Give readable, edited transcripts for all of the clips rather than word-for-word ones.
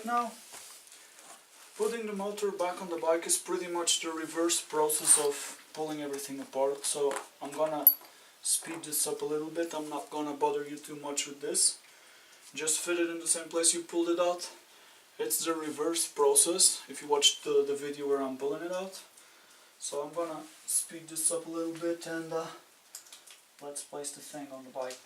now, putting the motor back on the bike is pretty much the reverse process of pulling everything apart, so I'm gonna speed this up a little bit. I'm not gonna bother you too much with this. Just fit it in the same place you pulled it out. It's the reverse process if you watched the video where I'm pulling it out. So I'm gonna speed this up a little bit and let's place the thing on the bike.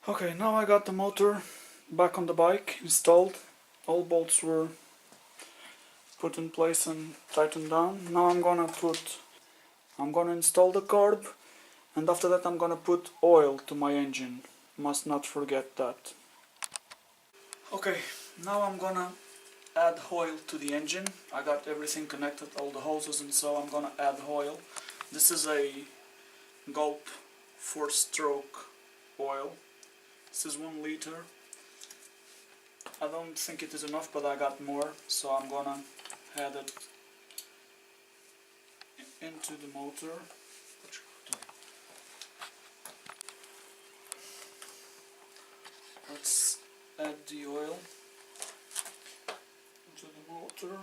Okay, now I got the motor back on the bike installed. All bolts were put in place and tightened down. Now I'm gonna install the carb, and after that I'm gonna put oil to my engine. Must not forget that. Okay, now I'm gonna add oil to the engine. I got everything connected, all the hoses, and so I'm gonna add oil. This is a Gulp 4-stroke oil. This is 1 liter. I don't think it is enough, but I got more, so I'm gonna add it into the motor. Let's add the oil into the motor.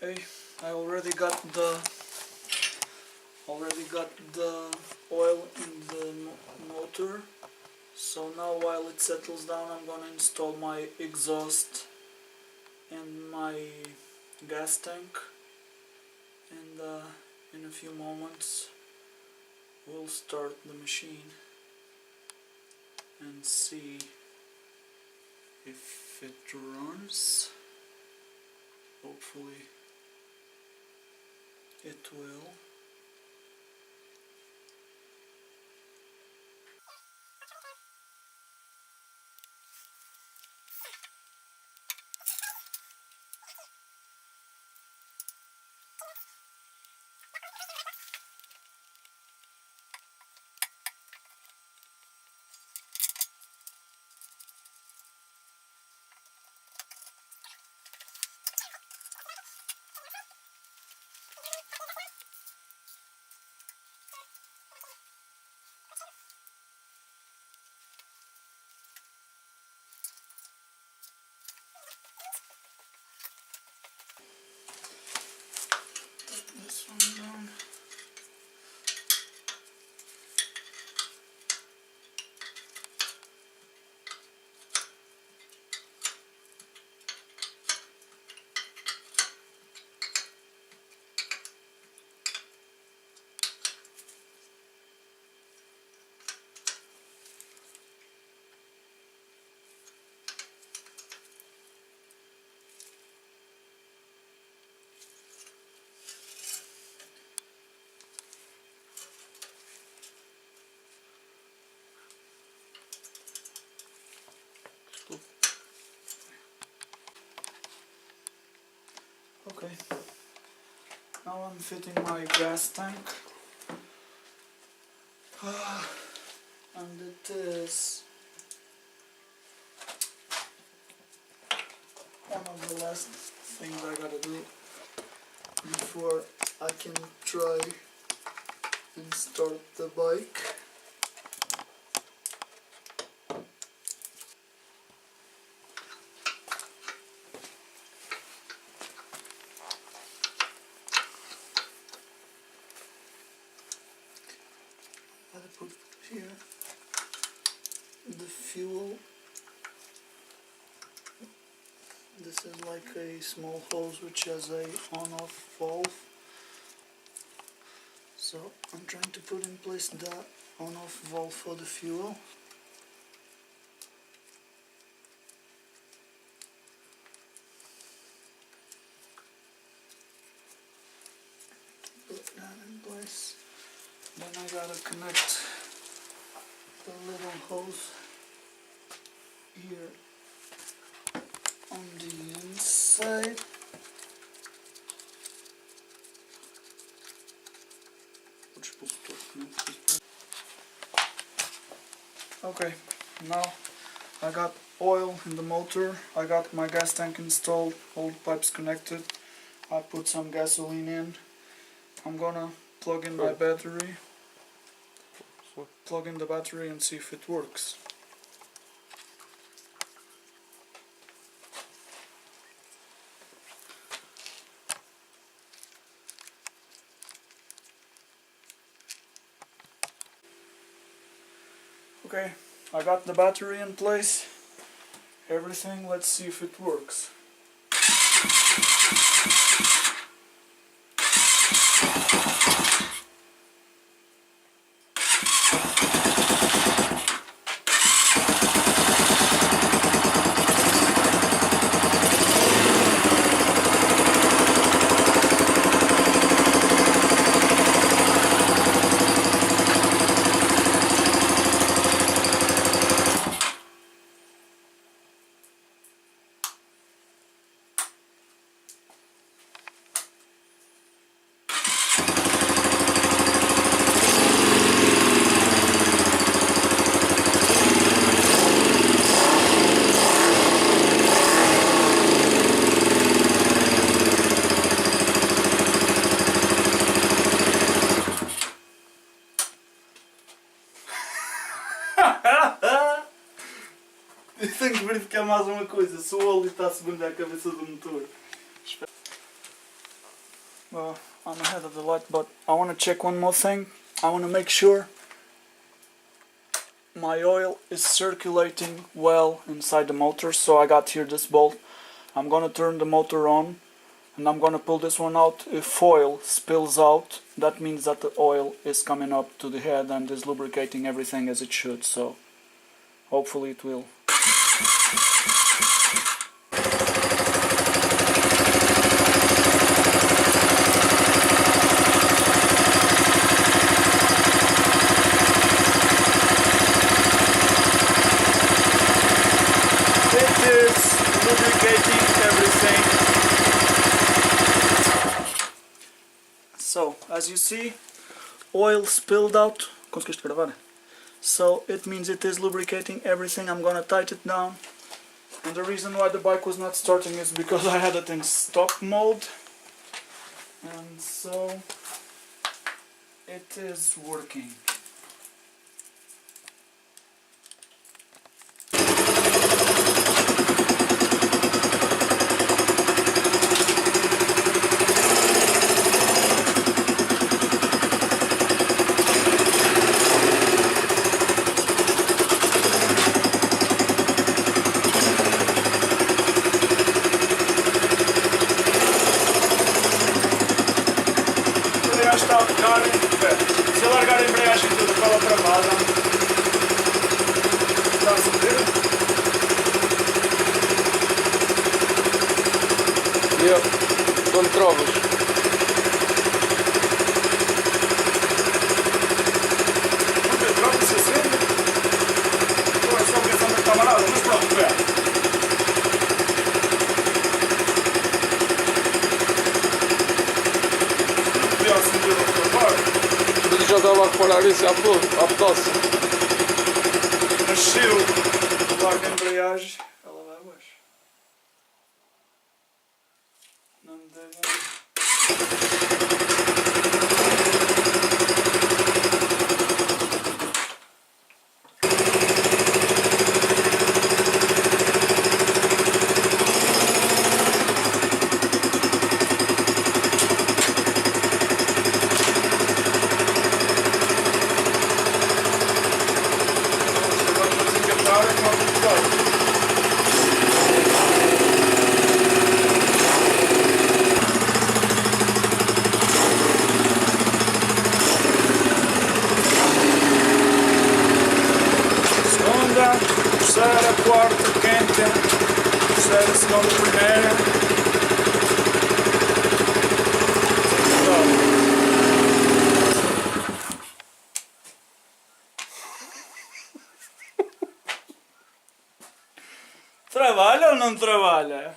Okay, I already got the oil in the motor. So now while it settles down, I'm gonna install my exhaust and my gas tank, and in a few moments we'll start the machine and see if it runs. Hopefully it will. Take this one down. Okay, now I'm fitting my gas tank, and it is one of the last things I gotta do before I can try and start the bike. Gotta put here the fuel. This is like a small hose which has a on-off valve. So I'm trying to put in place the on-off valve for the fuel. Put that in place. Then I gotta connect the little hose here on the inside. Okay, now I got oil in the motor, I got my gas tank installed, all the pipes connected, I put some gasoline in. I'm gonna plug in my battery, plug in the battery and see if it works. Okay, I got the battery in place, everything, let's see if it works. Eu tenho que verificar mais uma coisa, se o óleo está a segundo a cabeça do motor. Well, I'm ahead of the light, but I want to check one more thing. I want to make sure my oil is circulating well inside the motor. So I got here this bolt. I'm gonna turn the motor on and I'm gonna pull this one out. If oil spills out, that means that the oil is coming up to the head and is lubricating everything as it should. So hopefully it will. As you see, oil spilled out. Conseguiste gravar? So it means it is lubricating everything. I'm gonna tighten it down. And the reason why the bike was not starting is because I had it in stop mode. And so it is working. Está a tocar, se eu largar a embreagem toda pela travada, está a subir? Quando trovas? Vamos ver, troca-se assim? Ou é só pensando na camarada, mas pronto, velho. Mas eu já estava a reparar isso há pouco, à pedaço. Mas se eu largo a embreagem, ela vai abaixo. Não me deve... Terceira, quarta, quinta, terceira, segunda, primeira. Trabalha ou não trabalha?